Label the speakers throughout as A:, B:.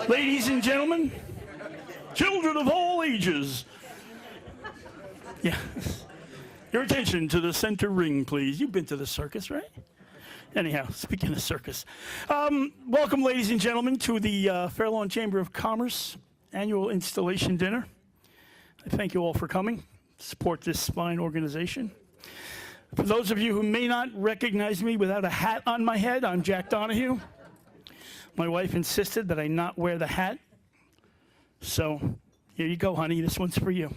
A: Ladies and gentlemen, children of all ages. Yeah. Your attention to the center ring, please. You've been to the circus, right? Anyhow, speaking of circus. Welcome, ladies and gentlemen, to the Fair Lawn Chamber of Commerce annual installation dinner. I thank you all for coming. Support this fine organization. For those of you who may not recognize me without a hat on my head, I'm Jack Donahue. My wife insisted that I not wear the hat. So here you go, honey. This one's for you.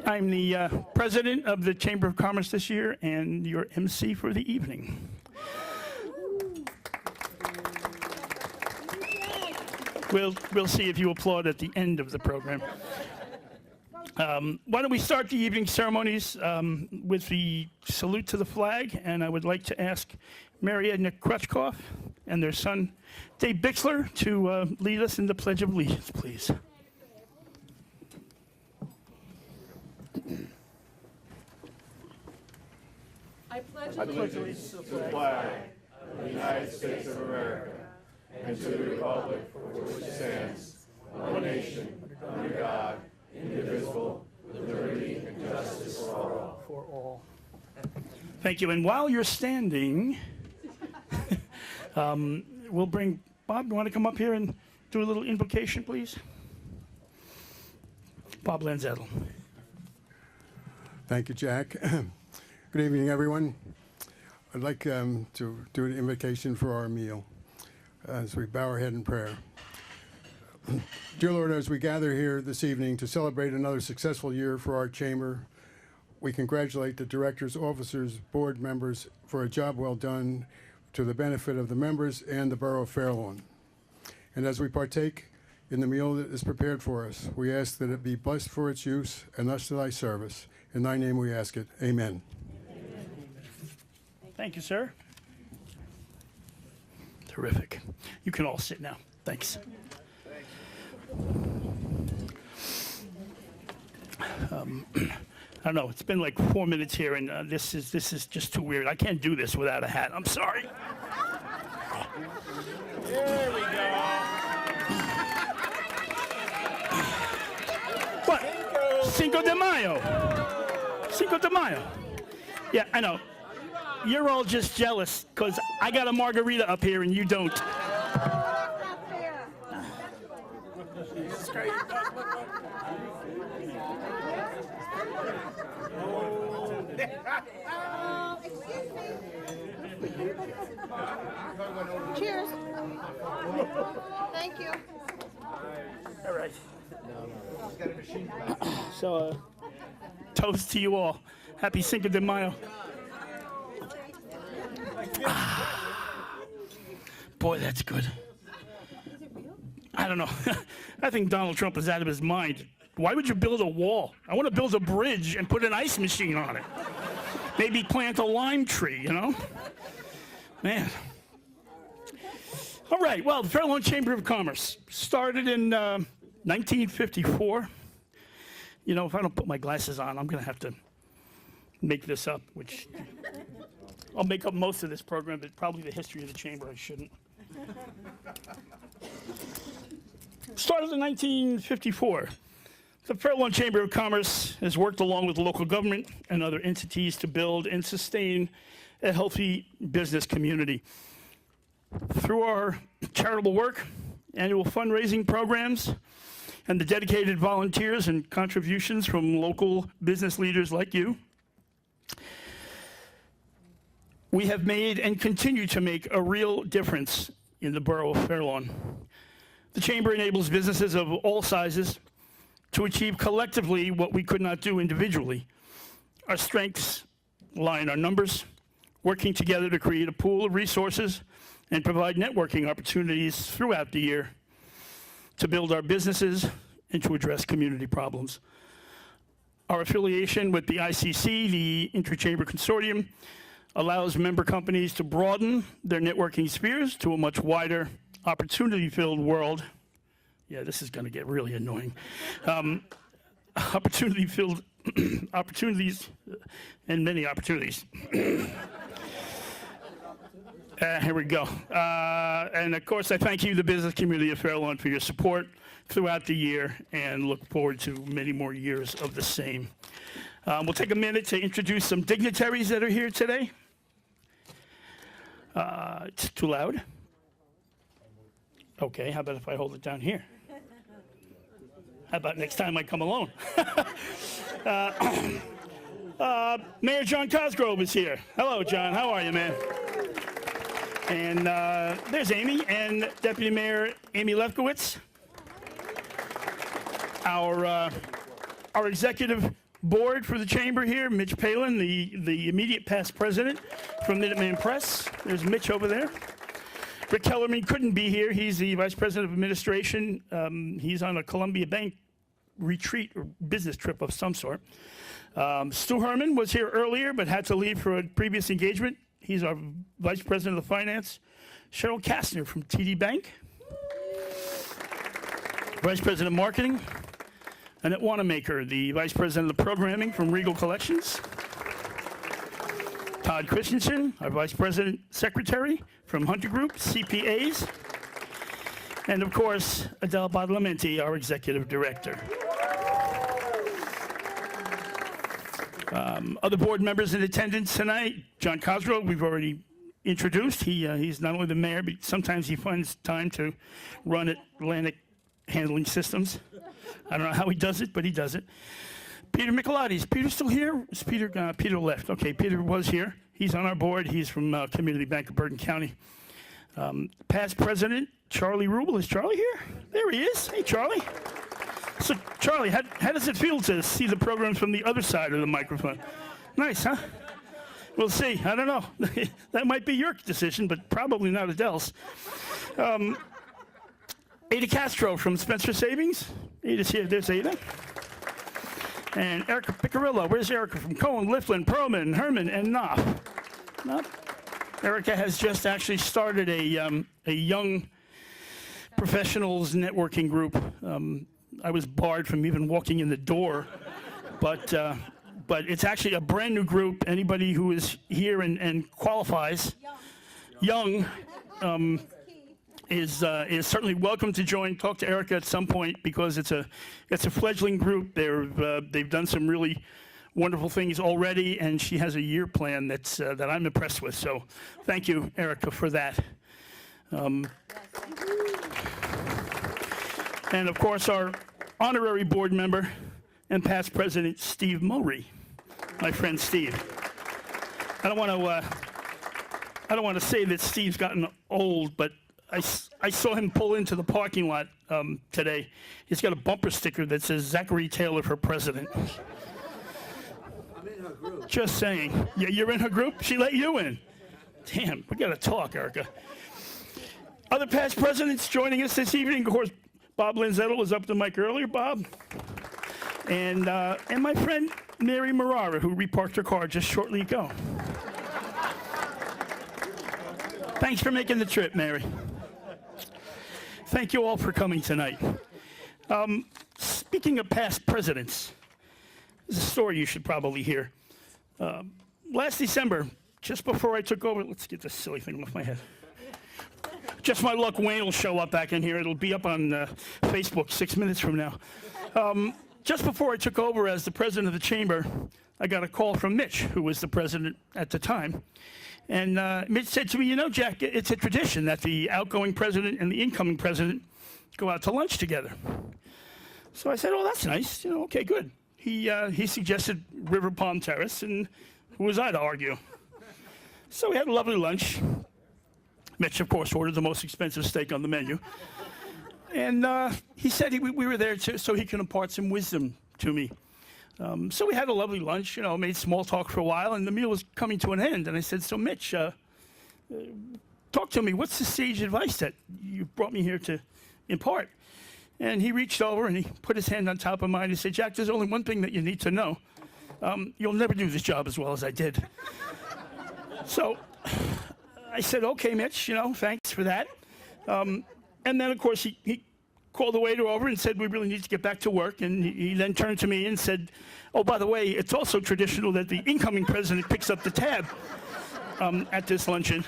A: I'm the president of the Chamber of Commerce this year and your MC for the evening. We'll see if you applaud at the end of the program. Why don't we start the evening ceremonies with the salute to the flag, and I would like to ask Mary Edna Krutchkoff and their son Dave Bixler to lead us in the Pledge of Allegiance, please.
B: I pledge allegiance to the flag of the United States of America and to the republic for which it stands, one nation, under God, indivisible, with liberty and justice for all.
A: Thank you. And while you're standing, we'll bring Bob. You want to come up here and do a little invocation, please? Bob Lanzettel.
C: Thank you, Jack. Good evening, everyone. I'd like to do an invocation for our meal as we bow our head in prayer. Dear Lord, as we gather here this evening to celebrate another successful year for our chamber, we congratulate the directors, officers, board members for a job well done to the benefit of the members and the Borough of Fair Lawn. And as we partake in the meal that is prepared for us, we ask that it be blessed for its use and us to thy service. In thy name we ask it. Amen.
A: Thank you, sir. Terrific. You can all sit now. Thanks. I don't know. It's been like 4 minutes here, and this is just too weird. I can't do this without a hat. I'm sorry. There we go. What? Cinco de Mayo. Cinco de Mayo. Yeah, I know. You're all just jealous because I got a margarita up here and you don't.
D: Cheers. Thank you.
A: All right. So, toast to you all. Happy Cinco de Mayo. Boy, that's good. I don't know. I think Donald Trump is out of his mind. Why would you build a wall? I want to build a bridge and put an ice machine on it. Maybe plant a lime tree, you know? Man. All right, well, the Fair Lawn Chamber of Commerce started in 1954. You know, if I don't put my glasses on, I'm going to have to make this up, which I'll make up most of this program, but probably the history of the chamber I shouldn't. Started in 1954. The Fair Lawn Chamber of Commerce has worked along with local government and other entities to build and sustain a healthy business community. Through our charitable work, annual fundraising programs, and the dedicated volunteers and contributions from local business leaders like you, we have made and continue to make a real difference in the Borough of Fair Lawn. The Chamber enables businesses of all sizes to achieve collectively what we could not do individually. Our strengths lie in our numbers, working together to create a pool of resources and provide networking opportunities throughout the year to build our businesses and to address community problems. Our affiliation with the ICC, the Interchamber Consortium, allows member companies to broaden their networking spheres to a much wider, opportunity-filled world. Yeah, this is going to get really annoying. Opportunity-filled opportunities and many opportunities. Here we go. And of course, I thank you, the business community of Fair Lawn, for your support throughout the year, and look forward to many more years of the same. We'll take a minute to introduce some dignitaries that are here today. It's too loud? Okay, how about if I hold it down here? How about next time I come alone? Mayor John Cosgrove is here. Hello, John. How are you, man? And there's Amy and Deputy Mayor Amy Lefkowitz. Our executive board for the chamber here, Mitch Palin, the immediate past president from Minuteman Press. There's Mitch over there. Rick Kellerman couldn't be here. He's the vice president of administration. He's on a Columbia Bank retreat or business trip of some sort. Stu Herman was here earlier but had to leave for a previous engagement. He's our vice president of finance. Cheryl Kastner from TD Bank. Vice president of marketing. Annette Wanamaker, the vice president of programming from Regal Collections. Todd Christensen, our vice president secretary from Hunter Group, CPAs. And of course, Adele Badalamenti, our executive director. Other board members in attendance tonight, John Cosgrove, we've already introduced. He's not only the mayor, but sometimes he finds time to run Atlantic Handling Systems. I don't know how he does it, but he does it. Peter Michelotti, is Peter still here? Is Peter left? Okay, Peter was here. He's on our board. He's from Community Bank of Bergen County. Past president, Charlie Rubel. Is Charlie here? There he is. Hey, Charlie. So, Charlie, how does it feel to see the programs from the other side of the microphone? Nice, huh? We'll see. I don't know. That might be your decision, but probably not Adele's. Ada Castro from Spencer Savings. Ada's here. There's Ada. And Erica Picarillo. Where's Erica from Cohen, Lifflin, Perlman, Herman, and Knopf? Erica has just actually started a young professionals networking group. I was barred from even walking in the door, but it's actually a brand new group. Anybody who is here and qualifies, young, is certainly welcome to join. Talk to Erica at some point, because it's a fledgling group. They've done some really wonderful things already, and she has a year plan that I'm impressed with. So thank you, Erica, for that. And of course, our honorary board member and past president, Steve Mowry, my friend Steve. I don't want to say that Steve's gotten old, but I saw him pull into the parking lot today. He's got a bumper sticker that says Zachary Taylor for president.
D: I'm in her group.
A: Just saying. Yeah, you're in her group? She let you in. Damn, we got to talk, Erica. Other past presidents joining us this evening, of course, Bob Lanzettel was up the mic earlier, Bob. And my friend Mary Marara, who reparked her car just shortly ago. Thanks for making the trip, Mary. Thank you all for coming tonight. Speaking of past presidents, there's a story you should probably hear. Last December, just before I took over, let's get this silly thing off my head. Just my luck, Wayne will show up back in here. It'll be up on Facebook 6 minutes from now. Just before I took over as the president of the chamber, I got a call from Mitch, who was the president at the time. And Mitch said to me, you know, Jack, it's a tradition that the outgoing president and the incoming president go out to lunch together. So I said, oh, that's nice. You know, okay, good. He suggested River Palm Terrace, and who was I to argue? So we had a lovely lunch. Mitch, of course, ordered the most expensive steak on the menu. And he said we were there so he can impart some wisdom to me. So we had a lovely lunch, you know, made small talk for a while, and the meal was coming to an end. And I said, so Mitch, talk to me. What's the sage advice that you brought me here to impart? And he reached over and he put his hand on top of mine. He said, Jack, there's only one thing that you need to know. You'll never do this job as well as I did. So I said, okay, Mitch, you know, thanks for that. And then, of course, he called the waiter over and said, we really need to get back to work. And he then turned to me and said, oh, by the way, it's also traditional that the incoming president picks up the tab at this luncheon.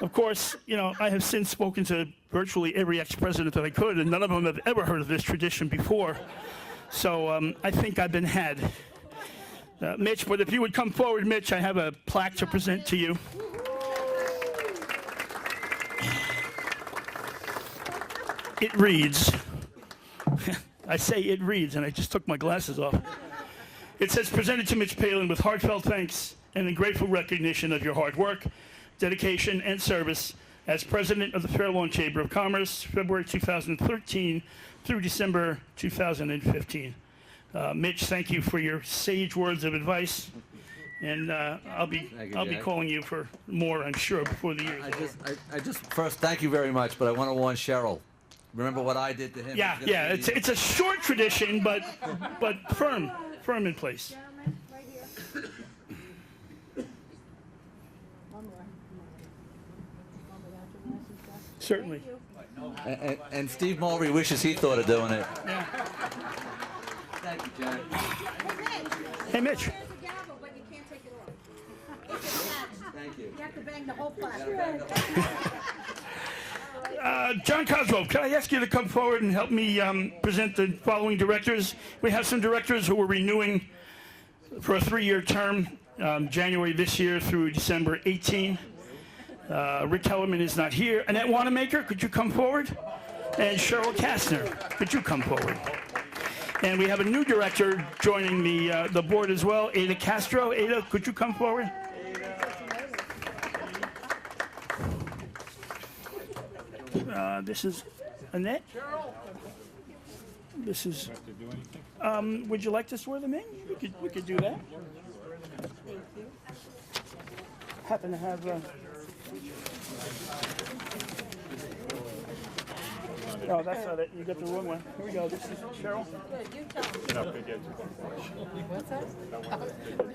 A: Of course, I have since spoken to virtually every ex-president that I could, and none of them have ever heard of this tradition before. So I think I've been had. Mitch, but if you would come forward, Mitch, I have a plaque to present to you. It reads, I say it reads, and I just took my glasses off. It says, presented to Mitch Palin with heartfelt thanks and in grateful recognition of your hard work, dedication, and service as president of the Fair Lawn Chamber of Commerce, February 2013 through December 2015. Mitch, thank you for your sage words of advice, and I'll be
E: Jack.
A: calling you for more, I'm sure, before the year.
E: I just first thank you very much, but I want to warn Cheryl. Remember what I did to him?
A: Yeah,
E: He's gonna be-
A: it's a short tradition, but firm in place.
F: Gentlemen, right here. One more. One more after the message, Jeff.
A: Certainly.
F: Thank you.
E: And Steve Mulvey wishes he thought of doing it.
A: Yeah.
E: Thank you, Jack.
A: Hey, Mitch.
F: There's a gavel, but you can't take it off. It's attached.
E: Thank you.
F: You have to bang the whole plaque.
A: John Cosgrove, can I ask you to come forward and help me present the following directors? We have some directors who are renewing for a 3-year term, January this year through December 18. Rick Kellerman is not here. Annette Wanamaker, could you come forward? And Cheryl Kastner, could you come forward? And we have a new director joining the board as well, Ada Castro. Ada, could you come forward? This is Annette. This is. Would you like to swear them in? We could do that. Happen to have. Oh, that's not it. You got the wrong one. Here we go. This is Cheryl.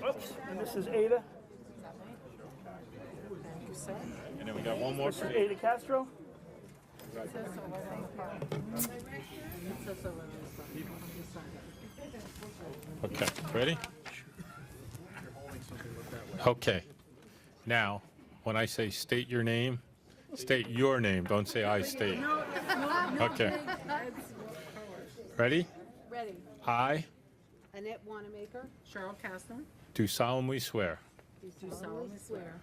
A: Oops. And this is Ada.
B: And then we got one more
A: This is Ada Castro.
B: Okay, ready? Okay. Now, when I say state your name, state your name. Don't say I state. Okay. Ready?
G: Ready.
B: I
G: Annette Wanamaker,
H: Cheryl Kastner,
B: do solemnly swear
G: do solemnly swear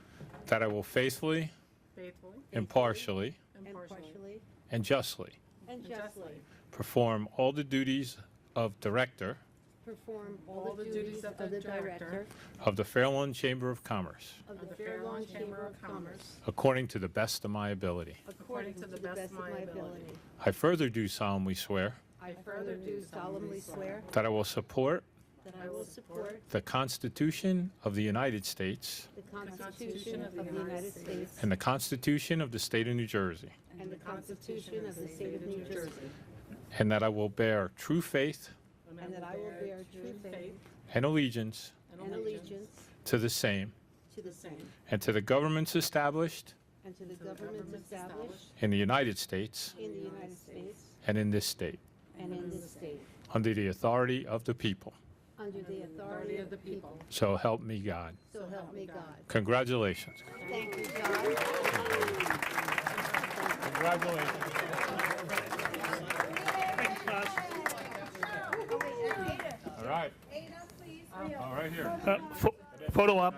B: that I will faithfully,
H: faithfully,
B: impartially,
G: impartially
B: and justly
G: and justly
B: perform all the duties of director
G: perform all the duties of the director
B: of the Fair Lawn Chamber of Commerce
G: of the Fair Lawn Chamber of Commerce
B: according to the best of my ability.
G: according to the best of my ability.
B: I further do solemnly swear
G: I further do solemnly swear
B: that I will support
G: that I will support
B: the Constitution of the United States
G: the Constitution of the United States
B: and the Constitution of the State of New Jersey,
G: and the Constitution of the State of New Jersey,
B: and that I will bear true faith
G: and that I will bear true faith
B: and allegiance
G: and allegiance
B: to the same
G: to the same
B: and to the governments established
G: and to the governments established
B: in the United States
G: in the United States
B: and in this state,
G: and in this state,
B: under the authority of the people.
G: under the authority of the people.
B: So help me God.
G: So help me God.
B: Congratulations.
G: Thank you, God.
B: Congratulations. All right. All right here.
A: Photo op.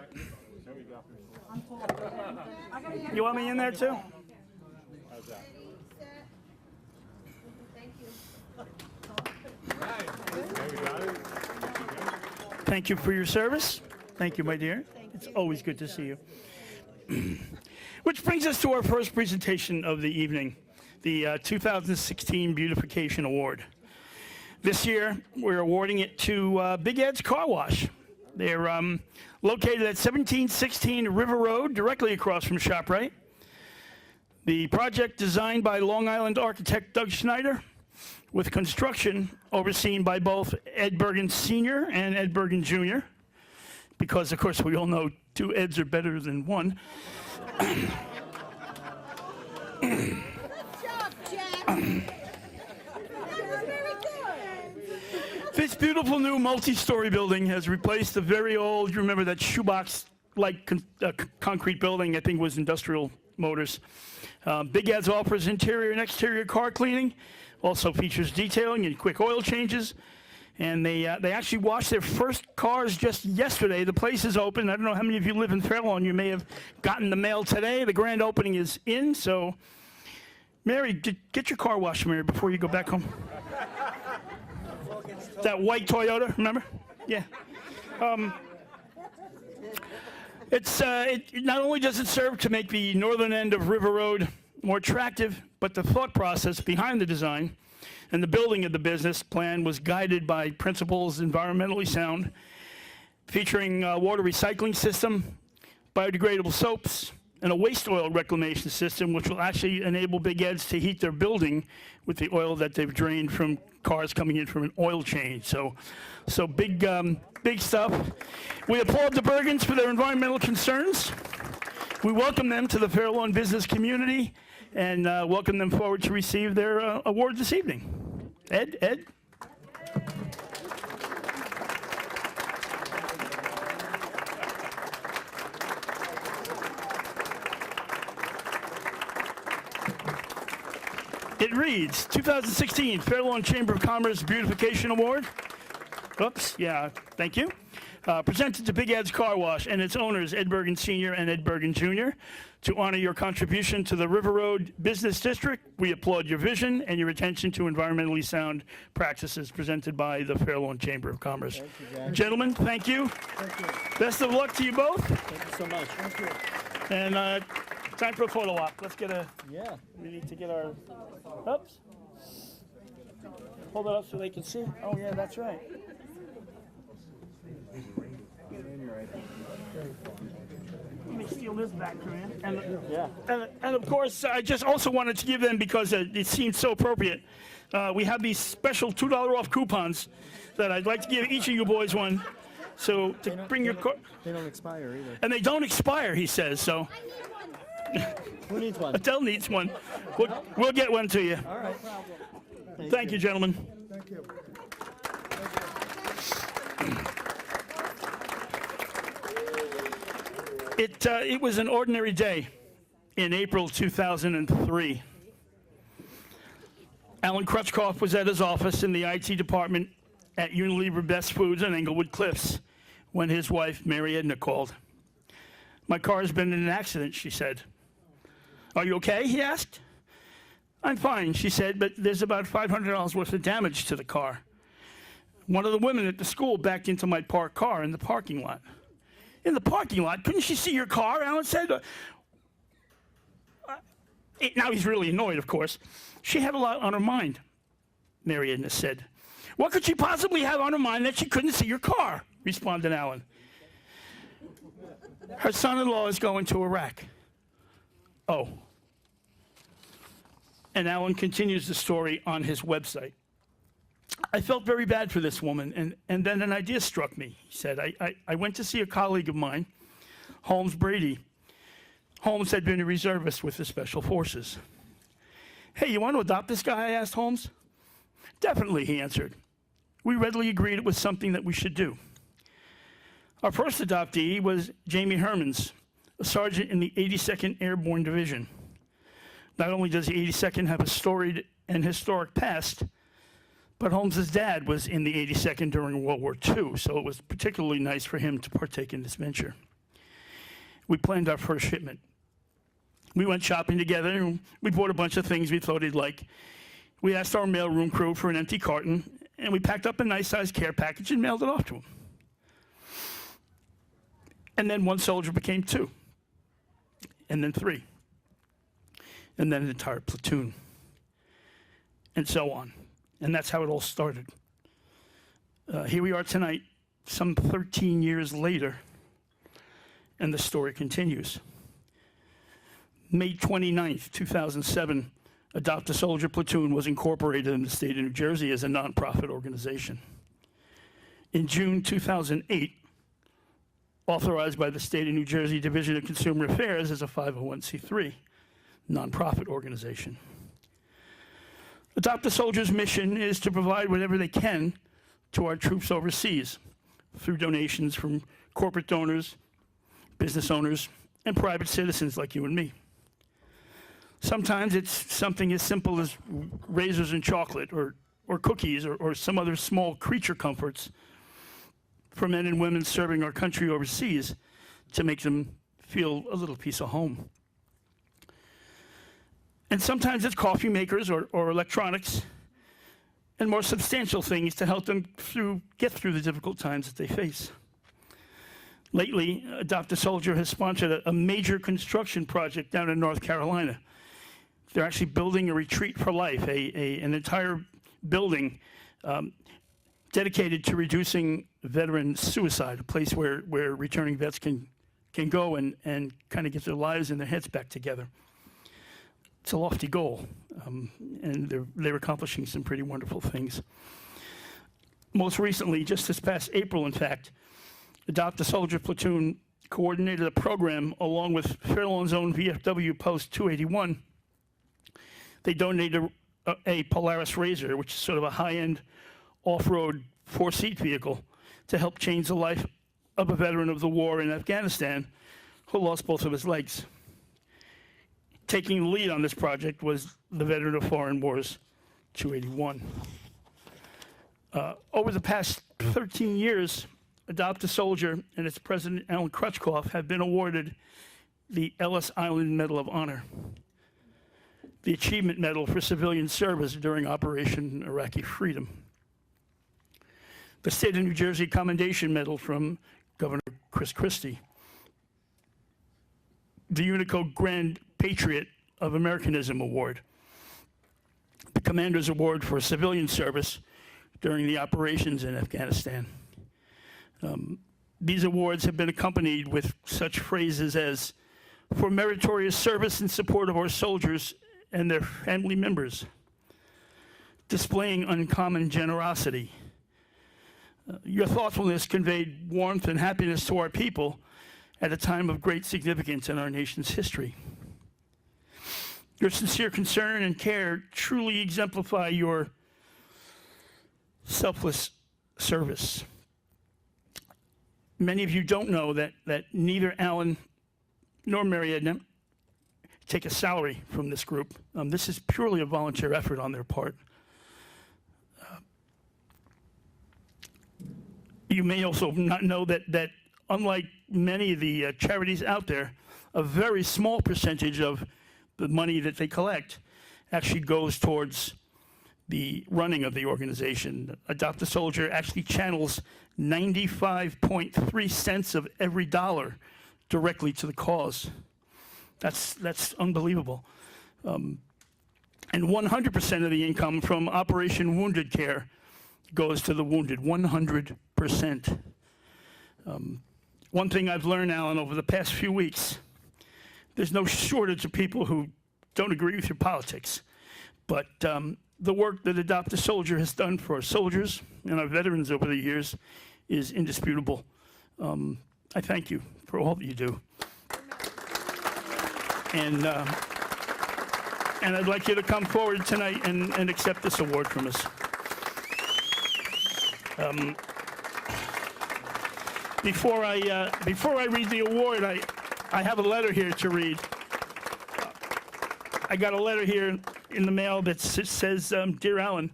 A: You want me in there too? Thank you for your service. Thank you, my dear. It's always good to see you. Which brings us to our first presentation of the evening, the 2016 Beautification Award. This year, we're awarding it to Big Ed's Car Wash. They're located at 1716 River Road, directly across from ShopRite. The project designed by Long Island architect Doug Schneider, with construction overseen by both Ed Bergen Sr. and Ed Bergen Jr., because, of course, we all know two Eds are better than one.
F: Good job, Jack. Very good.
A: This beautiful new multi-story building has replaced the very old, you remember that shoebox-like concrete building, I think was industrial Motors. Big Ads offers interior and exterior car cleaning, also features detailing and quick oil changes. And they actually washed their first cars just yesterday. The place is open. I don't know how many of you live in Fairlawn. You may have gotten the mail today. The grand opening is in. So, Mary, get your car washed, Mary, before you go back home. That white Toyota, remember? Yeah. It not only does it serve to make the northern end of River Road more attractive, but the thought process behind the design and the building of the business plan was guided by principles environmentally sound, featuring a water recycling system, biodegradable soaps, and a waste oil reclamation system, which will actually enable Big Ed's to heat their building with the oil that they've drained from cars coming in from an oil change. So big stuff. We applaud the Bergens for their environmental concerns. We welcome them to the Fairlawn business community and welcome them forward to receive their award this evening. Ed? It reads, 2016 Fairlawn Chamber of Commerce Beautification Award. Oops, yeah, thank you. Presented to Big Ed's Car Wash and its owners, Ed Bergen Sr. and Ed Bergen Jr. To honor your contribution to the River Road Business District, we applaud your vision and your attention to environmentally sound practices presented by the Fairlawn Chamber of Commerce.
D: Thank you, Jack.
A: Gentlemen, thank you.
D: Thank you.
A: Best of luck to you both.
D: Thank you so much. Thank you.
A: And time for a photo op.
D: Yeah.
A: We need to get our, oops. Hold it up so they can see. Oh, yeah, that's right. Let me steal this back from you. And of course, I just also wanted to give them, because it seemed so appropriate, we have these special $2 off coupons that I'd like to give each of you boys one. So to bring your car.
D: They don't expire either.
A: And they don't expire, he says, so.
D: Who needs one?
A: Adele needs one. We'll get one to you.
D: All right.
A: Thank you, gentlemen.
C: Thank you.
A: It was an ordinary day in April 2003. Alan Crutchkoff was at his office in the IT department at Unilever Best Foods on Englewood Cliffs when his wife, Mary Edna, called. "My car has been in an accident," she said. "Are you okay?" he asked. "I'm fine," she said, "but there's about $500 worth of damage to the car. One of the women at the school backed into my parked car in the parking lot." "In the parking lot? Couldn't she see your car?" Alan said. Now he's really annoyed, of course. "She had a lot on her mind," Mary Edna said. "What could she possibly have on her mind that she couldn't see your car?" responded Alan. "Her son-in-law is going to Iraq." "Oh." And Alan continues the story on his website. "I felt very bad for this woman, and then an idea struck me," he said. I went to see a colleague of mine, Holmes Brady. Holmes had been a reservist with the Special Forces. "Hey, you want to adopt this guy?" I asked Holmes. "Definitely," he answered. We readily agreed it was something that we should do. Our first adoptee was Jamie Hermans, a sergeant in the 82nd Airborne Division. Not only does the 82nd have a storied and historic past, but Holmes's dad was in the 82nd during World War II, so it was particularly nice for him to partake in this venture. We planned our first shipment. We went shopping together, and we bought a bunch of things we thought he'd like. We asked our mailroom crew for an empty carton, and we packed up a nice-sized care package and mailed it off to him. And then one soldier became 2, and then 3, and then an entire platoon, and so on. And that's how it all started. Here we are tonight, some 13 years later, and the story continues. May 29th, 2007, Adopt a Soldier Platoon was incorporated in the state of New Jersey as a nonprofit organization. In June 2008, authorized by the state of New Jersey Division of Consumer Affairs as a 501c3 nonprofit organization. Adopt a Soldier's mission is to provide whatever they can to our troops overseas through donations from corporate donors, business owners, and private citizens like you and me. Sometimes it's something as simple as razors and chocolate or cookies or some other small creature comforts for men and women serving our country overseas to make them feel a little piece of home. And sometimes it's coffee makers or electronics and more substantial things to help them get through the difficult times that they face. Lately, Adopt a Soldier has sponsored a major construction project down in North Carolina. They're actually building a retreat for life, an entire building dedicated to reducing veteran suicide, a place where returning vets can go and kind of get their lives and their heads back together. It's a lofty goal, and they're accomplishing some pretty wonderful things. Most recently, just this past April, in fact, Adopt a Soldier Platoon coordinated a program along with Fair Lawn's own VFW Post 281. They donated a Polaris RZR, which is sort of a high-end off-road 4-seat vehicle, to help change the life of a veteran of the war in Afghanistan who lost both of his legs. Taking the lead on this project was the veteran of foreign wars 281. Over the past 13 years, Adopt a Soldier and its president, Alan Crutchkoff, have been awarded the Ellis Island Medal of Honor, the Achievement Medal for Civilian Service during Operation Iraqi Freedom, the State of New Jersey Commendation Medal from Governor Chris Christie, the Unico Grand Patriot of Americanism Award, the Commander's Award for Civilian Service during the operations in Afghanistan. These awards have been accompanied with such phrases as, "For meritorious service in support of our soldiers and their family members," "Displaying uncommon generosity." Your thoughtfulness conveyed warmth and happiness to our people at a time of great significance in our nation's history. Your sincere concern and care truly exemplify your selfless service. Many of you don't know that neither Alan nor Mary Edna take a salary from this group. This is purely a volunteer effort on their part. You may also not know that unlike many of the charities out there, a very small percentage of the money that they collect actually goes towards the running of the organization. Adopt a Soldier actually channels 95.3 cents of every dollar directly to the cause. That's unbelievable. And 100% of the income from Operation Wounded Care goes to the wounded, 100%. One thing I've learned, Alan, over the past few weeks, there's no shortage of people who don't agree with your politics. But the work that Adopt a Soldier has done for our soldiers and our veterans over the years is indisputable. I thank you for all that you do. And I'd like you to come forward tonight and accept this award from us. Before I read the award, I have a letter here to read. I got a letter here in the mail that says, "Dear Alan,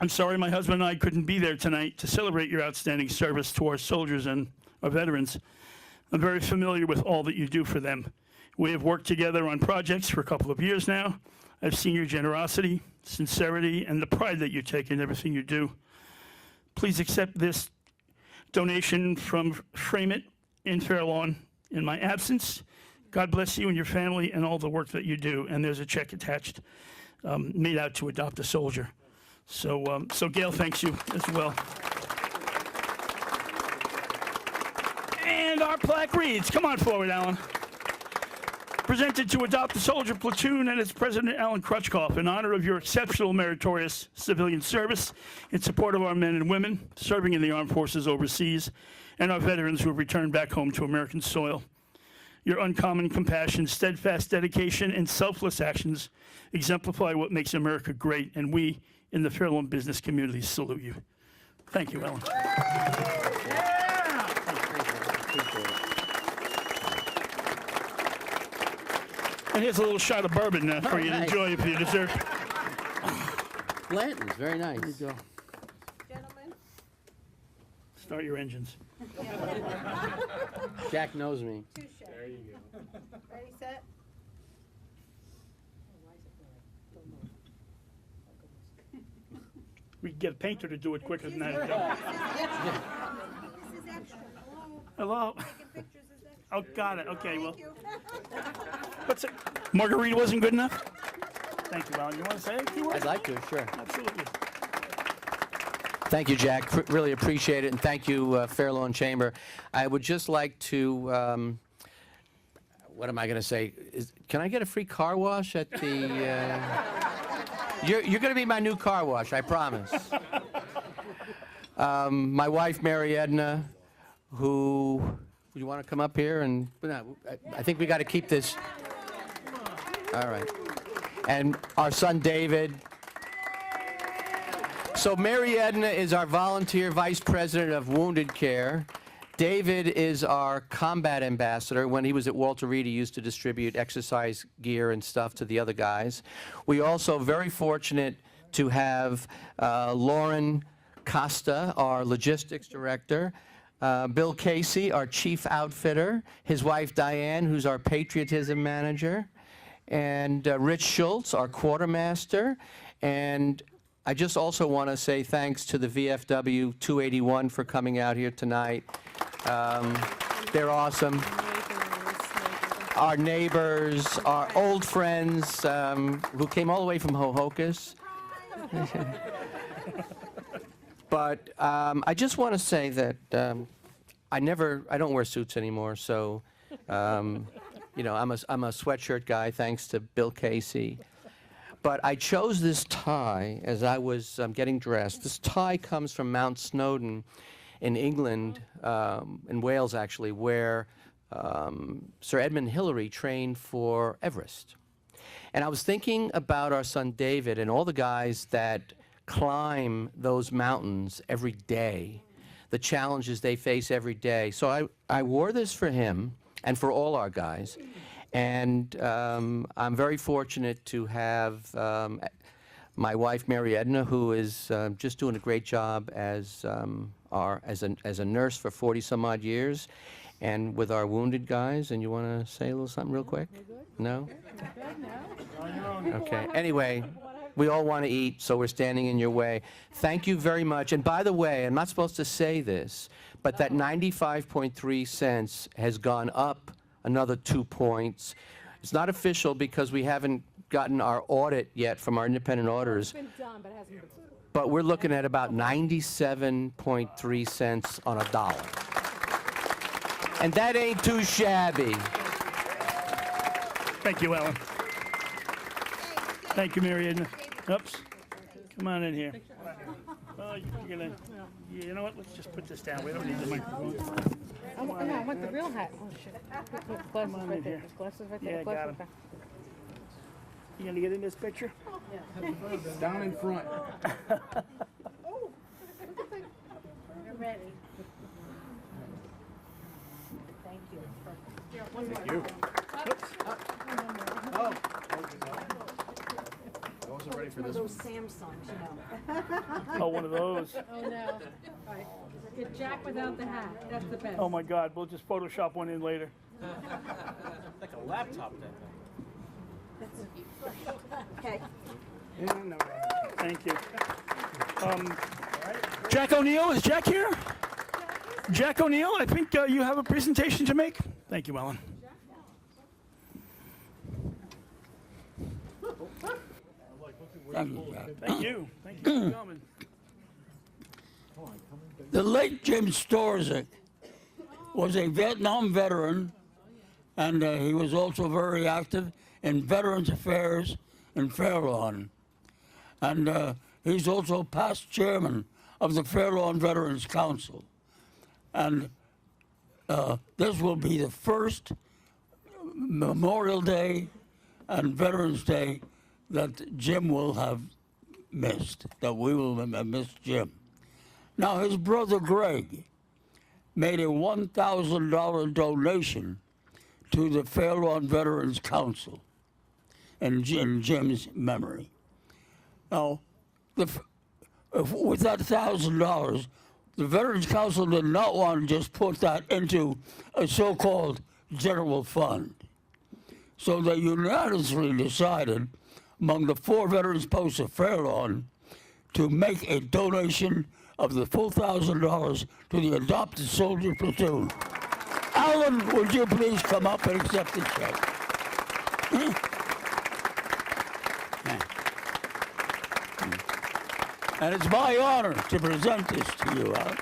A: I'm sorry my husband and I couldn't be there tonight to celebrate your outstanding service to our soldiers and our veterans. I'm very familiar with all that you do for them. We have worked together on projects for a couple of years now. I've seen your generosity, sincerity, and the pride that you take in everything you do. Please accept this donation from Frame It in Fair Lawn in my absence. God bless you and your family and all the work that you do." And there's a check attached, made out to Adopt a Soldier. So Gail thanks you as well. And our plaque reads, come on forward, Alan. Presented to Adopt a Soldier Platoon and its president, Alan Crutchkoff, in honor of your exceptional meritorious civilian service in support of our men and women serving in the armed forces overseas and our veterans who have returned back home to American soil. Your uncommon compassion, steadfast dedication, and selfless actions exemplify what makes America great, and we in the Fair Lawn business community salute you. Thank you, Alan. And here's a little shot of bourbon for you to
H: nice.
A: enjoy if you deserve.
H: Blanton's, very nice.
G: Gentlemen,
A: Start your engines.
H: Jack knows me.
G: touche. There you go. Ready, set?
A: We can get a painter to do it quicker than that.
G: This is extra. Hello.
A: Hello?
G: Taking pictures is extra.
A: Oh, got it. Okay, well,
G: Thank you.
A: what's it? Margarita wasn't good enough? Thank you, Alan. You want to say a few words?
H: I'd like to, sure.
A: Absolutely.
H: Thank you, Jack. Really appreciate it, and thank you, Fair Lawn Chamber. I would just like to, what am I going to say? Can I get a free car wash at the? You're going to be my new car wash, I promise. My wife, Mary Edna, who, you want to come up here and? No, I think we got to keep this. All right. And our son, David. So Mary Edna is our volunteer vice president of Wounded Care. David is our combat ambassador. When he was at Walter Reed, he used to distribute exercise gear and stuff to the other guys. We also very fortunate to have Lauren Costa, our logistics director, Bill Casey, our chief outfitter, his wife Diane, who's our patriotism manager, and Rich Schultz, our quartermaster, and I just also want to say thanks to the VFW 281 for coming out here tonight. They're awesome. Our neighbors, our old friends who came all the way from Hohokus. But I just want to say that I don't wear suits anymore, so you know, I'm a sweatshirt guy thanks to Bill Casey. But I chose this tie as I was getting dressed. This tie comes from Mount Snowdon in England, in Wales actually, where Sir Edmund Hillary trained for Everest. And I was thinking about our son David and all the guys that climb those mountains every day, the challenges they face every day. So I wore this for him and for all our guys. And I'm very fortunate to have my wife, Mary Edna, who is just doing a great job as a nurse for 40-some-odd years, and with our wounded guys. And you want to say a little something real quick? No? Okay. Anyway, we all want to eat, so we're standing in your way. Thank you very much. And by the way, I'm not supposed to say this, but that 95.3 cents has gone up another 2 points. It's not official because we haven't gotten our audit yet from our independent auditors.
F: It's been done, but it hasn't been.
H: But we're looking at about 97.3 cents on a dollar. And that ain't too shabby.
A: Thank you, Alan. Thank you, Mary Edna. Oops. Come on in here. Oh, you're gonna. You know what? Let's just put this down. We don't need the microphone.
F: I want the real hat. Oh, shit. Glasses
A: on
F: right
A: in
F: there.
A: here.
F: There's glasses right
A: Yeah,
F: there.
A: I
F: Glasses
A: got
F: right there.
A: You gonna get in this picture?
B: Down in front.
G: You're ready. Thank you.
B: I wasn't ready for this
G: Those Samsungs, you know.
A: Oh, one of those.
F: Oh, no. Right. Get Jack without the hat. That's the best.
A: Oh my God. We'll just Photoshop one in later.
D: Like a laptop, that thing.
G: Okay.
A: Thank you. Jack O'Neill, is Jack here? Jack O'Neill, I think you have a presentation to make. Thank you, Ellen.
I: Thank you, Jack.
A: Thank you. Thank you for coming.
I: The late Jim Storzik was a Vietnam veteran, and he was also very active in Veterans Affairs in Fair Lawn. And he's also past chairman of the Fair Lawn Veterans Council. And this will be the first Memorial Day and Veterans Day that Jim will have missed, that we will have missed Jim. Now, his brother Greg made a $1,000 donation to the Fair Lawn Veterans Council. in Jim's memory. Now, with that $1,000, the Veterans Council did not want to just put that into a so-called general fund. So they unanimously decided among the 4 veterans posts of Fairlawn to make a donation of the full $1,000 to the adopted soldier platoon. Alan, would you please come up and accept the check? And it's my honor to present this to you, Alan.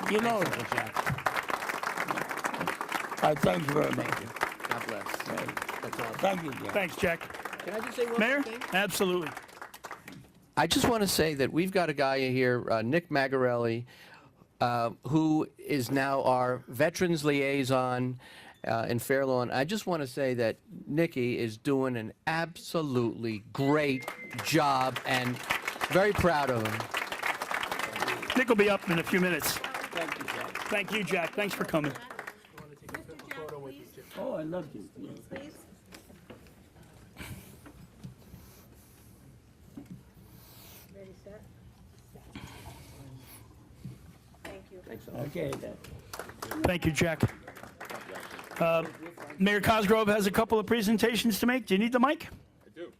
I: You know that, Jack. I thank you very much.
H: God bless. That's awesome.
I: Thank you, Jack.
A: Thanks, Jack.
H: Can I just say one
A: Mayor?
H: more thing?
A: Absolutely.
H: I just want to say that we've got a guy here, Nick Magarelli, who is now our Veterans Liaison in Fairlawn. I just want to say that Nicky is doing an absolutely great job and very proud of him.
A: Nick will be up in a few minutes.
I: Thank you, Jack.
A: Thank you, Jack. Thanks for coming.
G: Mr. Jack, please,
I: Oh, I love you.
G: please. Ready, set? Thank you.
I: Okay, then.
A: Thank you, Jack. Mayor Cosgrove has a couple of presentations to make. Do you need the mic?
B: I do.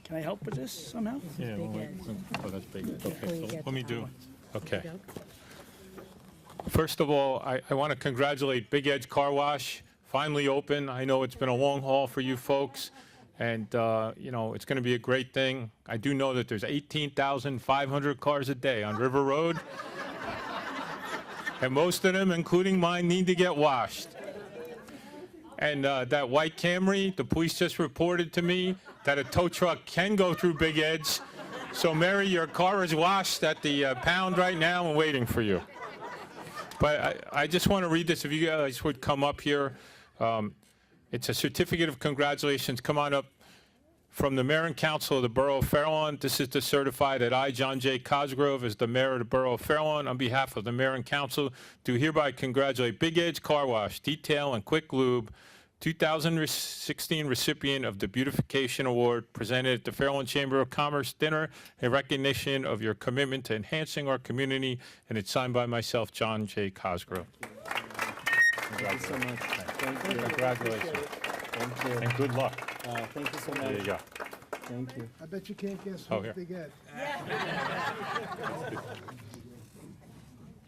A: Can I help with this somehow?
B: Yeah, oh, that's big. Okay, so let me do, okay. First of all, I want to congratulate Big Ed's Car Wash, finally open. I know it's been a long haul for you folks, and, you know, it's going to be a great thing. I do know that there's 18,500 cars a day on River Road, and most of them, including mine, need to get washed. And that white Camry, the police just reported to me that a tow truck can go through Big Ed's. So, Mary, your car is washed at the pound right now and waiting for you. But I just want to read this. If you guys would come up here. It's a certificate of congratulations. Come on up. From the Mayor and Council of the Borough of Fairlawn, this is to certify that I, John J. Cosgrove, as the Mayor of the Borough of Fairlawn, on behalf of the Mayor and Council, do hereby congratulate Big Ed's Car Wash, Detail, and Quick Lube, 2016 recipient of the Beautification Award presented at the Fairlawn Chamber of Commerce dinner in recognition of your commitment to enhancing our community, and it's signed by myself, John J. Cosgrove.
D: Thank you so much. Thank you.
B: Congratulations.
D: Thank you.
B: And good luck.
D: Thank you so much.
B: There you go.
D: Thank you.
J: I bet you can't guess
B: Oh,
J: who's
B: here.
J: Big Ed.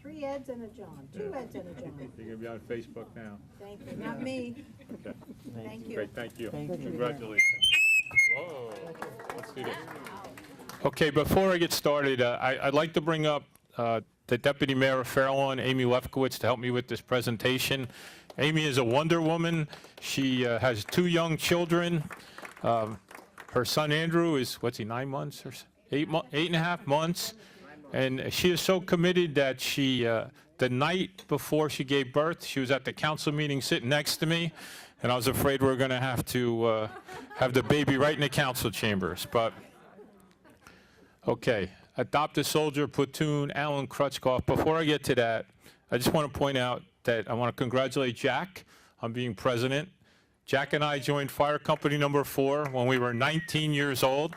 G: 3 Eds and a John, 2 Eds and a John.
B: You're going to be on Facebook now.
G: Thank you, not me.
B: Okay.
G: Thank you.
B: Great, thank you.
D: Thank you.
B: Congratulations. Whoa, let's do this. Okay, before I get started, I'd like to bring up the Deputy Mayor of Fairlawn, Amy Lefkowitz, to help me with this presentation. Amy is a Wonder Woman. She has 2 young children. Her son Andrew is, what's he, 9 months or 8.5 months? And she is so committed that she, the night before she gave birth, she was at the council meeting sitting next to me, and I was afraid we were going to have the baby right in the council chambers. But, okay, Adopt a Soldier Platoon, Alan Crutchkoff. Before I get to that, I just want to point out that I want to congratulate Jack on being president. Jack and I joined Fire Company number 4 when we were 19 years old.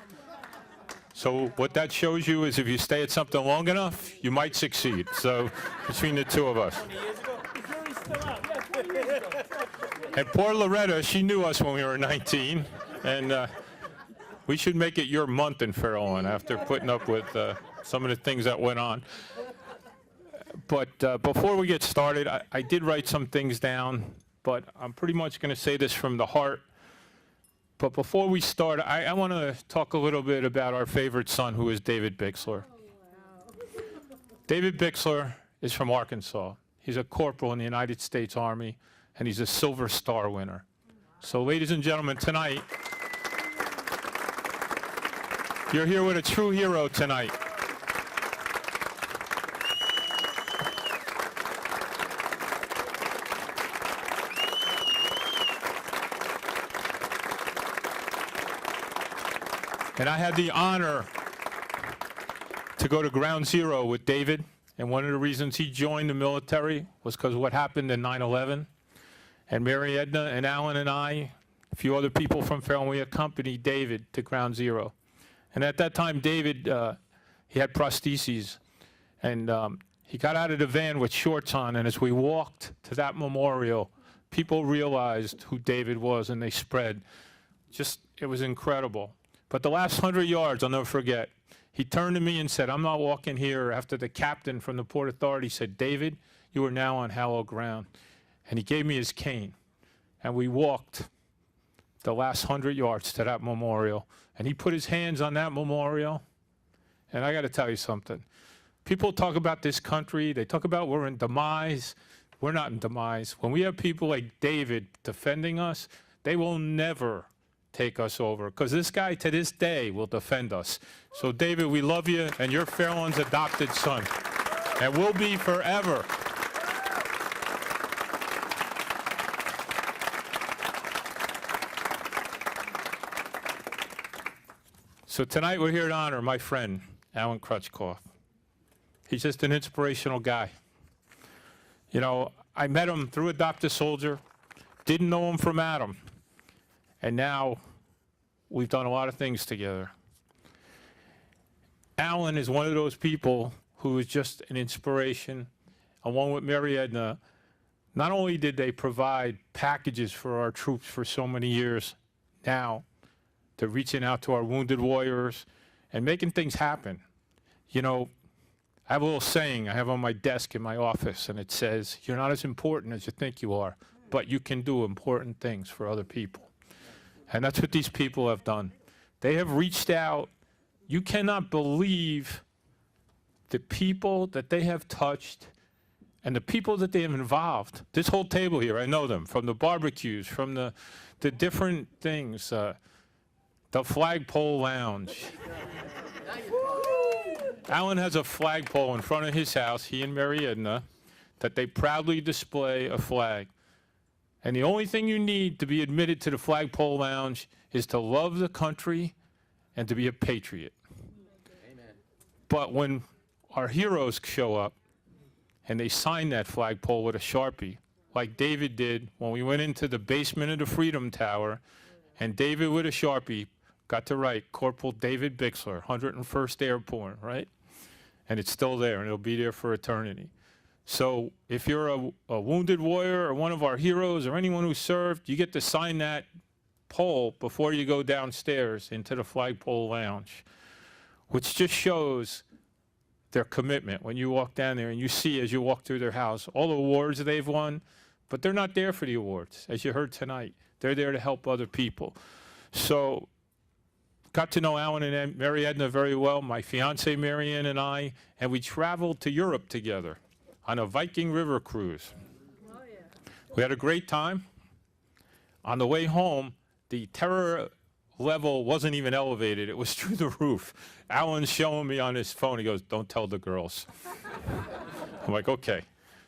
B: So what that shows you is if you stay at something long enough, you might succeed. So between the 2 of us. And poor Loretta, she knew us when we were 19. And we should make it your month in Fairlawn after putting up with some of the things that went on. But before we get started, I did write some things down, but I'm pretty much going to say this from the heart. But before we start, I want to talk a little bit about our favorite son, who is David Bixler. David Bixler is from Arkansas. He's a corporal in the United States Army, and he's a Silver Star winner. So, ladies and gentlemen, tonight, you're here with a true hero tonight. And I had the honor to go to Ground Zero with David, and one of the reasons he joined the military was because of what happened in 9/11. And Mary Edna and Alan and I
J: a few other people from Fairlawn. We accompanied David to Ground Zero. And at that time, David, he had prostheses. And he got out of the van with shorts on. And as we walked to that memorial, people realized who David was, and they spread. It was incredible. But the last 100 yards, I'll never forget, he turned to me and said, "I'm not walking here," after the captain from the Port Authority said, "David, you are now on hallowed ground." And he gave me his cane. And we walked the last 100 yards to that memorial. And he put his hands on that memorial. And I got to tell you something. People talk about this country. They talk about we're in demise. We're not in demise. When we have people like David defending us, they will never take us over, because this guy to this day will defend us. So David, we love you, and you're Fairlawn's adopted son, and will be forever. So tonight we're here to honor my friend, Alan Crutchkoff. He's just an inspirational guy. You know, I met him through Adopt a Soldier, didn't know him from Adam, and now we've done a lot of things together. Alan is one of those people who is just an inspiration. Along with Mary Edna, not only did they provide packages for our troops for so many years, now they're reaching out to our wounded warriors and making things happen. You know, I have a little saying I have on my desk in my office, and it says, "You're not as important as you think you are, but you can do important things for other people." And that's what these people have done. They have reached out. You cannot believe the people that they have touched and the people that they have involved. This whole table here, I know them, from the barbecues, from the different things, the Flagpole Lounge. Alan has a flagpole in front of his house, he and Mary Edna, that they proudly display a flag. And the only thing you need to be admitted to the Flagpole Lounge is to love the country and to be a patriot. Amen. But when our heroes show up and they sign that flagpole with a Sharpie, like David did when we went into the basement of the Freedom Tower, and David with a Sharpie got to write Corporal David Bixler, 101st Airborne, right? And it's still there, and it'll be there for eternity. So if you're a wounded warrior or one of our heroes or anyone who served, you get to sign that pole before you go downstairs into the Flagpole Lounge, which just shows their commitment. When you walk down there and you see, as you walk through their house, all the awards they've won, but they're not there for the awards, as you heard tonight. They're there to help other people. So got to know Alan and Mary Edna very well, my fiance Marianne and I, and we traveled to Europe together on a Viking River cruise.
G: Oh, yeah.
J: We had a great time. On the way home, the terror level wasn't even elevated. It was through the roof. Alan's showing me on his phone. He goes, "Don't tell the girls." I'm like, okay.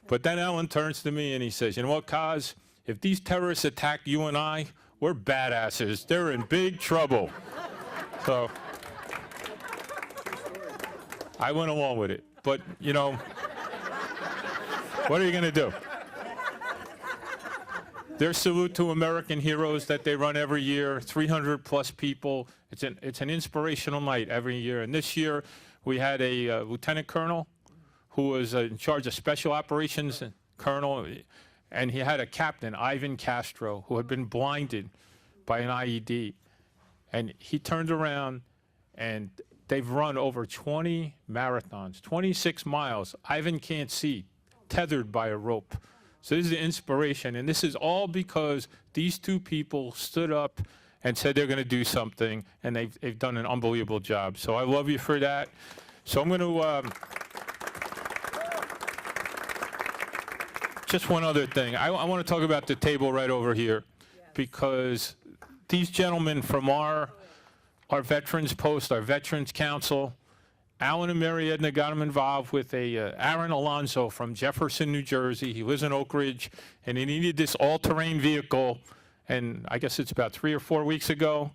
J: But then Alan turns to me and he says, "You know what, Kaz? If these terrorists attack you and I, we're badasses. They're in big trouble." So I went along with it. But, you know, what are you going to do? Their salute to American heroes that they run every year, 300 plus people. It's an inspirational night every year. And this year we had a lieutenant colonel who was in charge of special operations, colonel, and he had a captain, Ivan Castro, who had been blinded by an IED. And he turned around, and they've run over 20 marathons, 26 miles. Ivan can't see, tethered by a rope. So this is the inspiration, and this is all because these two people stood up and said they're going to do something, and they've done an unbelievable job. So I love you for that. So I'm going to just one other thing. I want to talk about the table right over here, because these gentlemen from our Veterans Post, our Veterans Council, Alan and Mary Edna got him involved with Aaron Alonso from Jefferson, New Jersey. He lives in Oak Ridge, and he needed this all-terrain vehicle. And I guess it's about 3 or 4 weeks ago,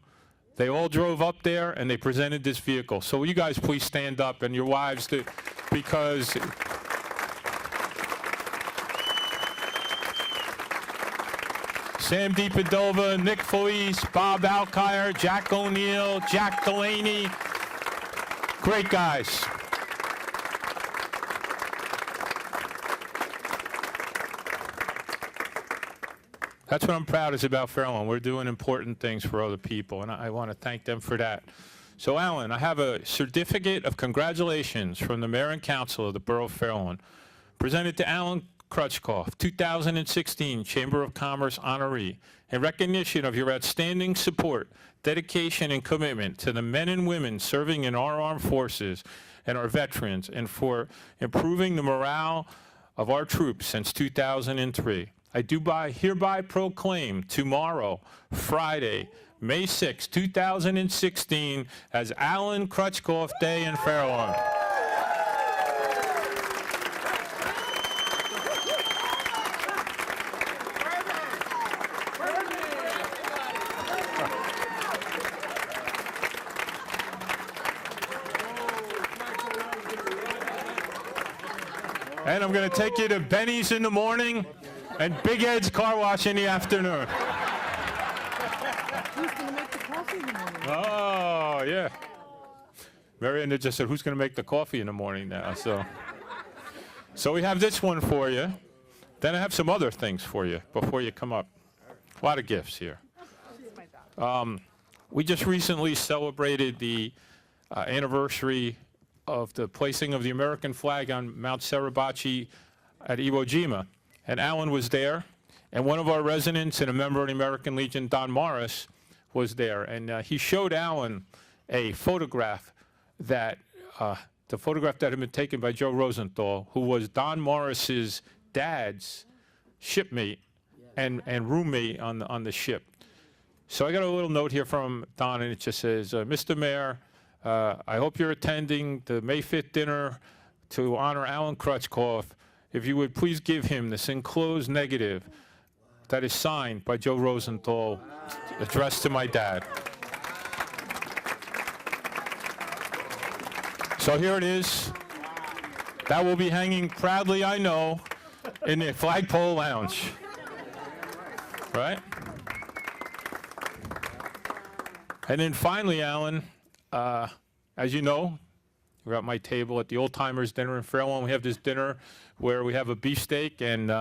J: they all drove up there and they presented this vehicle. So will you guys please stand up, and your wives too, because Sam DiPadova, Nick Felice, Bob Alkire, Jack O'Neill, Jack Delaney. Great guys. That's what I'm proudest about Fairlawn. We're doing important things for other people, and I want to thank them for that. So, Alan, I have a certificate of congratulations from the Mayor and Council of the Borough of Fairlawn, presented to Alan Krutchkoff, 2016 Chamber of Commerce honoree, in recognition of your outstanding support, dedication, and commitment to the men and women serving in our armed forces and our veterans, and for improving the morale of our troops since 2003. I do hereby proclaim tomorrow, Friday, May 6, 2016, as Alan Krutchkoff Day in Fairlawn. And I'm going to take you to Benny's in the morning and Big Ed's Car Wash in the afternoon.
F: Who's gonna make the coffee in the morning?
J: Oh, yeah. Marianne just said, who's going to make the coffee in the morning now? So we have this one for you. Then I have some other things for you before you come up. A lot of gifts here. We just recently celebrated the anniversary of the placing of the American flag on Mount Suribachi at Iwo Jima. And Alan was there, and one of our residents and a member of the American Legion, Don Morris, was there. And he showed Alan a photograph that, the photograph that had been taken by Joe Rosenthal, who was Don Morris's dad's shipmate and roommate on the ship. So I got a little note here from Don, and it just says, Mr. Mayor, I hope you're attending the May 5th dinner to honor Alan Krutchkoff. If you would please give him this enclosed negative that is signed by Joe Rosenthal, addressed to my dad. So here it is. That will be hanging proudly, I know, in the Flagpole Lounge. Right? And then finally, Alan, as you know, we're at my table at the Old Timers Dinner in Fairlawn. We have this dinner where we have a beefsteak, and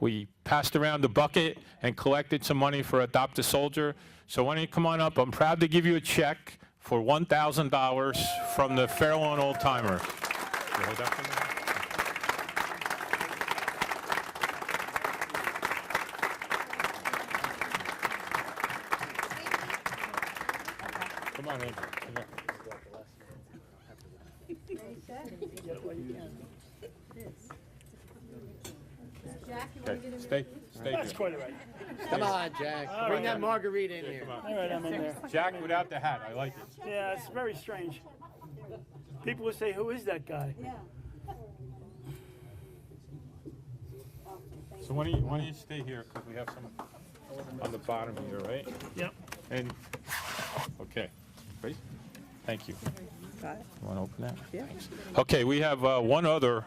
J: we passed around the bucket and collected some money for Adopt a Soldier. So why don't you come on up? I'm proud to give you a check for $1,000 from the Fairlawn Old Timers. You hold that for me? Come on, Andrew. Come on. Okay, stay
A: That's
J: here.
A: quite all right.
H: Come on, Jack. Bring that margarita in here.
A: All right, I'm in there.
J: Jack without the hat, I like it.
A: Yeah, it's very strange. People would say, who is that guy?
J: So why don't you stay here, because we have some on the bottom here, right?
A: Yep.
J: And, okay, great, thank you. Want to open that? Yeah. Okay, we have one other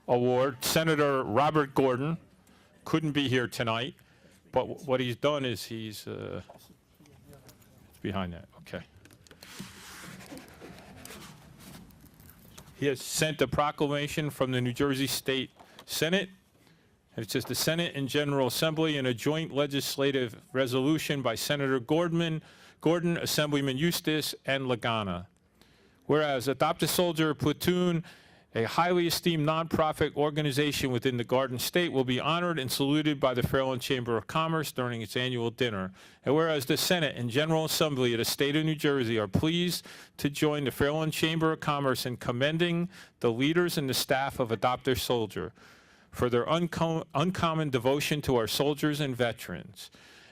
J: award. Senator Robert Gordon couldn't be here tonight, but what he's done is he's, it's behind that, okay. He has sent a proclamation from the New Jersey State Senate. It says the Senate and General Assembly in a joint legislative resolution by Senator Gordon, Assemblyman Eustace, and Lagana. Whereas Adopt a Soldier Platoon, a highly esteemed nonprofit organization within the Garden State, will be honored and saluted by the Fairlawn Chamber of Commerce during its annual dinner. And whereas the Senate and General Assembly of the state of New Jersey are pleased to join the Fairlawn Chamber of Commerce in commending the leaders and the staff of Adopt a Soldier for their uncommon devotion to our soldiers and veterans.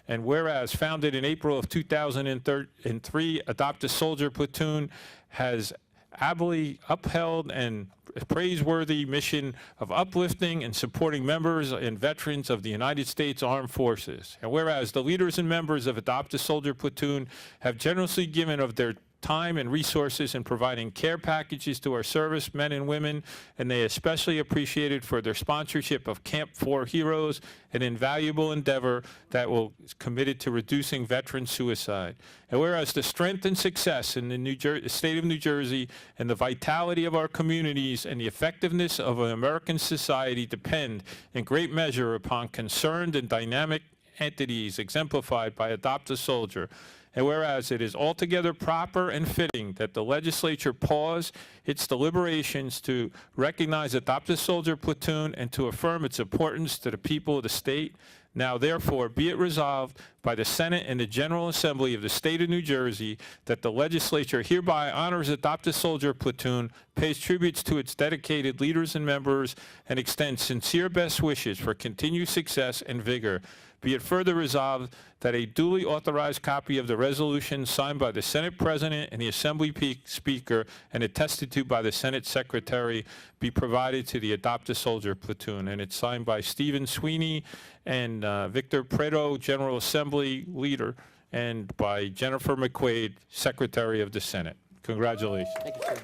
J: And whereas founded in April of 2003, Adopt a Soldier Platoon has ably upheld and praiseworthy mission of uplifting and supporting members and veterans of the United States Armed Forces. And whereas the leaders and members of Adopt a Soldier Platoon have generously given of their time and resources in providing care packages to our servicemen and women, and they especially appreciated for their sponsorship of Camp 4 Heroes, an invaluable endeavor that is committed to reducing veteran suicide. And whereas the strength and success in the state of New Jersey and the vitality of our communities and the effectiveness of an American society depend in great measure upon concerned and dynamic entities exemplified by Adopt a Soldier. And whereas it is altogether proper and fitting that the legislature pause its deliberations to recognize Adopt a Soldier platoon and to affirm its importance to the people of the state, now therefore be it resolved by the Senate and the General Assembly of the state of New Jersey that the legislature hereby honors Adopt a Soldier platoon, pays tributes to its dedicated leaders and members, and extends sincere best wishes for continued success and vigor. Be it further resolved that a duly authorized copy of the resolution signed by the Senate President and the Assembly Speaker and attested to by the Senate Secretary be provided to the Adopt a Soldier platoon. And it's signed by Stephen Sweeney and Victor Preto, General Assembly Leader, and by Jennifer McQuaid, Secretary of the Senate. Congratulations.
H: Thank you, sir.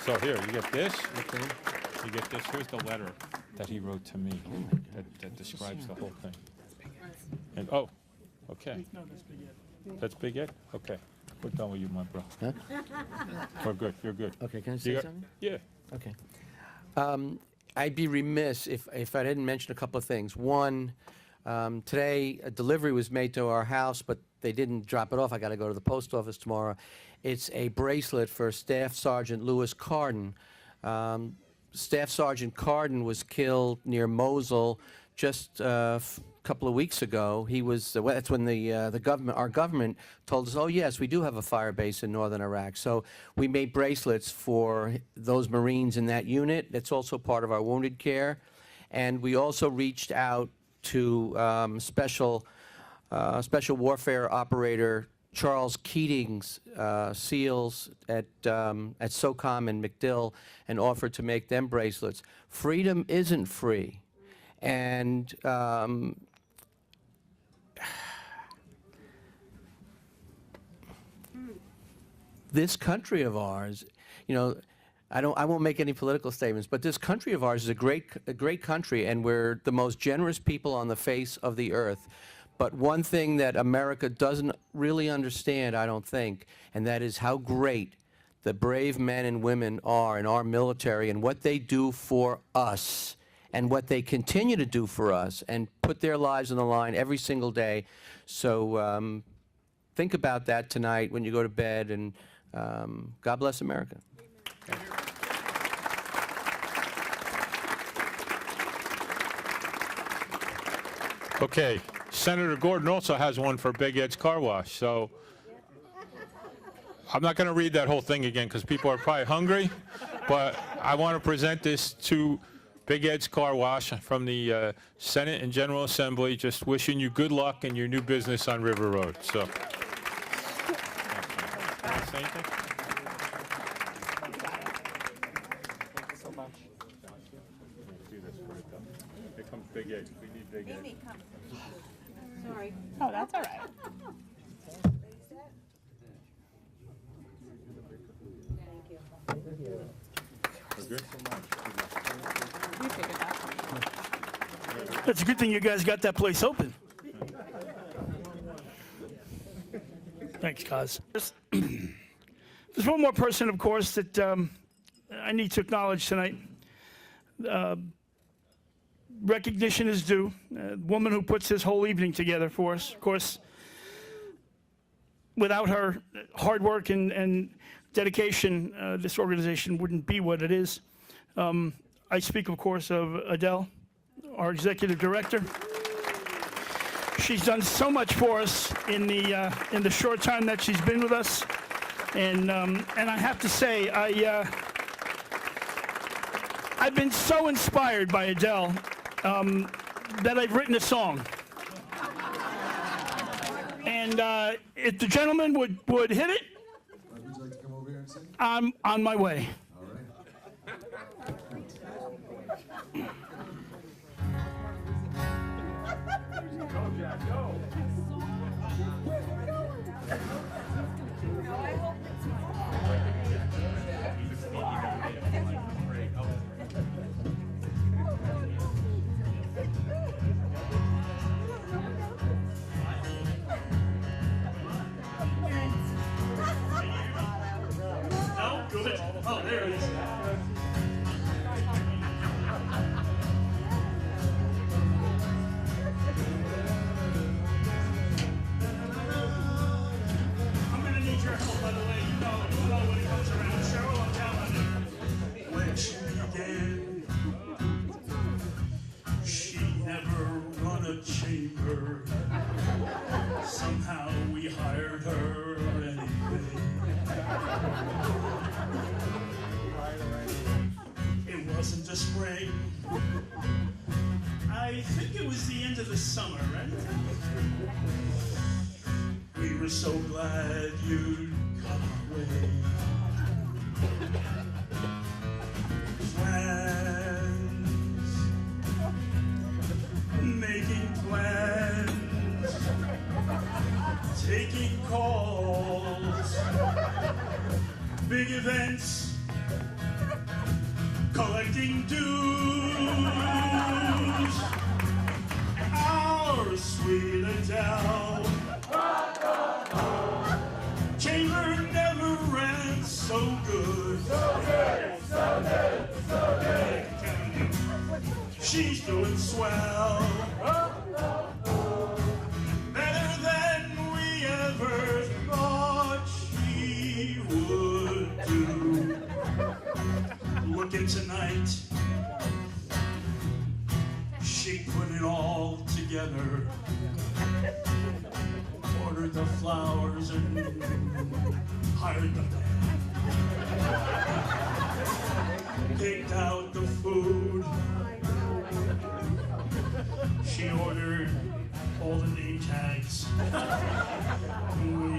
J: So here, you get this. You get this. Here's the letter that he wrote to me that describes the whole thing. And oh, okay. That's Big Ed? Okay. We're done with you, my bro.
H: Huh?
J: We're good. You're good.
H: Okay, can I say
J: You got-
H: something?
J: Yeah.
H: Okay. I'd be remiss if I didn't mention a couple of things. One, today a delivery was made to our house, but they didn't drop it off. I got to go to the post office tomorrow. It's a bracelet for Staff Sergeant Lewis Carden. Staff Sergeant Carden was killed near Mosul just a couple of weeks ago. He was that's when our government told us, oh yes, we do have a fire base in northern Iraq. So we made bracelets for those Marines in that unit. That's also part of our wounded care, and we also reached out to special warfare operator Charles Keating's SEALs at SOCOM and MacDill and offered to make them bracelets. Freedom isn't free. And this country of ours, you know, I won't make any political statements, but this country of ours is a great country, and we're the most generous people on the face of the earth. But one thing that America doesn't really understand, I don't think, and that is how great the brave men and women are in our military and what they do for us and what they continue to do for us and put their lives on the line every single day. So think about that tonight when you go to bed, and God bless America.
J: Okay. Senator Gordon also has one for Big Ed's Car Wash. So I'm not going to read that whole thing again because people are probably hungry. But I want to present this to Big Ed's Car Wash from the Senate and General Assembly, just wishing you good luck in your new business on River Road. So. Say anything?
F: so much.
J: Here comes Big Ed. We need Big Ed.
G: Amy, come. Sorry.
F: Oh, that's all right.
G: Thank you.
J: We're good?
F: We figured that.
A: It's a good thing you guys got that place open. Thanks, Kaz. There's one more person, of course, that I need to acknowledge tonight. Recognition is due. A woman who puts this whole evening together for us. Of course, without her hard work and dedication, this organization wouldn't be what it is. I speak, of course, of Adele, our executive director. She's done so much for us in the short time that she's been with us, and I have to say, I've been so inspired by Adele that I've written a song. And if the gentleman would hit it,
B: Would you like to come over here and sing?
A: I'm on my way.
B: All right.
J: Go, Jack, go.
A: No? Good. Oh, there it is. I'm gonna need your help, by the way. You know when it comes around. Cheryl, I'm telling you.
B: When she began, she never run a chamber. Somehow we hired her anyway. It wasn't a spring. I think it was the end of the summer, right? We were so glad you'd come our way. Plans, making plans, taking calls, big events, collecting dues. Our sweet Adele, chamber never ran so good. She's doing swell, better than we ever thought she would do. Looking tonight, she put it all together, ordered the flowers and hired the band, picked out the food. She ordered all the name tags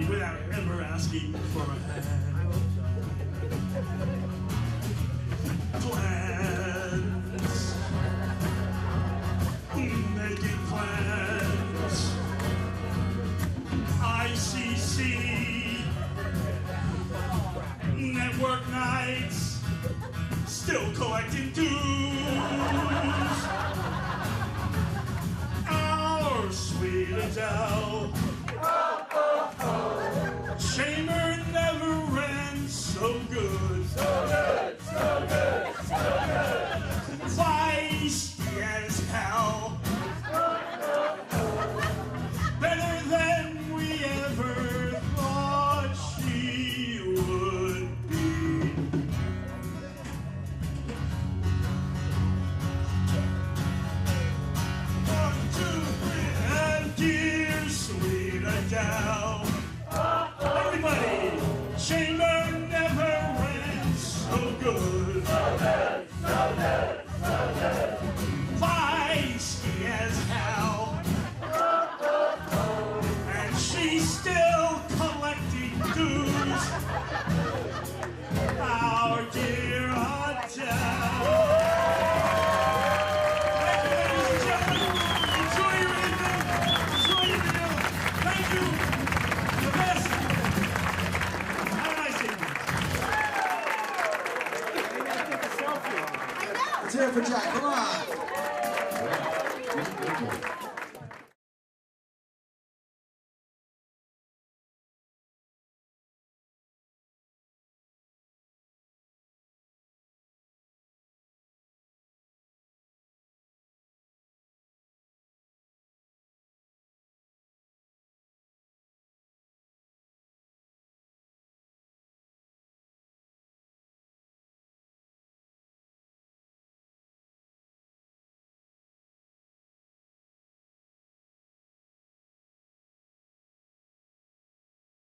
B: without ever asking for a hand. Plans, making plans. ICC, network nights, still collecting dues. Our sweet Adele, chamber never ran so good. Feisty as hell, better than we ever thought she would be. One, two, three, and dear sweet Adele. Everybody, chamber never ran so good. Feisty as hell, and she's still collecting dues. Our dear Adele. Thank you, ladies and gentlemen. Enjoy your evening. Enjoy your meal. Thank you. The best. Have a nice evening.
K: Let's hear it for Jack. Come on.